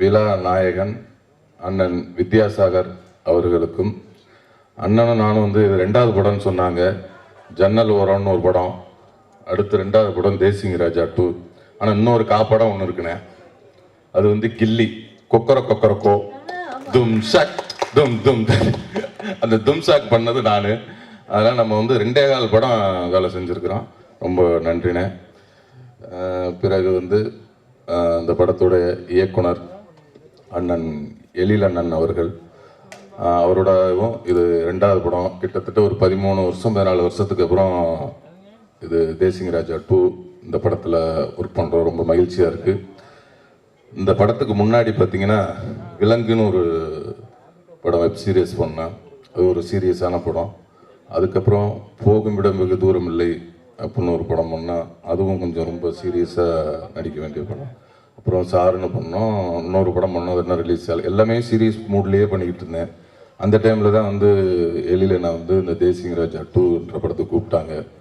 விழா நாயகன் அண்ணன் வித்யாசாகர் அவர்களுக்கும், அண்ணனும் நானும் வந்து இது 2வது படம்னு சொன்னாங்க. ஜன்னல் ஓரம்னு ஒரு படம், அடுத்து 2வது படம் தேசிங்க ராஜா 2. ஆனால் இன்னொரு காப்படம் ஒன்று இருக்குண்ணே, அது வந்து கில்லி, கொக்கரக்கோ தும் ஷக் தும் தும். அந்த தும் ஷாக் பண்ணது நான். அதனால் நம்ம வந்து 2.25 படம் வேலை செஞ்சுருக்கிறோம். ரொம்ப நன்றிண்ணே. பிறகு வந்து இந்த படத்துடைய இயக்குனர் அண்ணன் எழில் அண்ணன் அவர்கள், அவரோடவும் இது 2வது படம். கிட்டத்தட்ட ஒரு 13 வருஷம் 14 வருஷத்துக்கு அப்புறம் இது தேசிங்க ராஜா 2 இந்த படத்தில் ஒர்க் பண்ணுறோம். ரொம்ப மகிழ்ச்சியாக இருக்குது. இந்த படத்துக்கு முன்னாடி பார்த்தீங்கன்னா விலங்குன்னு ஒரு படம் வெப் சீரியஸ் பண்ணேன். அது ஒரு சீரியஸான படம். அதுக்கப்புறம் போகுமிடம் வெகு தூரம் இல்லை அப்படின்னு ஒரு படம் பண்ணால், அதுவும் கொஞ்சம் ரொம்ப சீரியஸாக நடிக்க வேண்டிய படம். அப்புறம் சாருன்னு பண்ணோம், இன்னொரு படம் பண்ணோம், அது என்ன ரிலீஸ் ஆகலை. எல்லாமே சீரியஸ் மூட்லேயே பண்ணிக்கிட்டு இருந்தேன். அந்த டைமில் தான் வந்து எழில நான் வந்து இந்த தேசிங்க ராஜா 2ன்ற படத்தை கூப்பிட்டாங்க.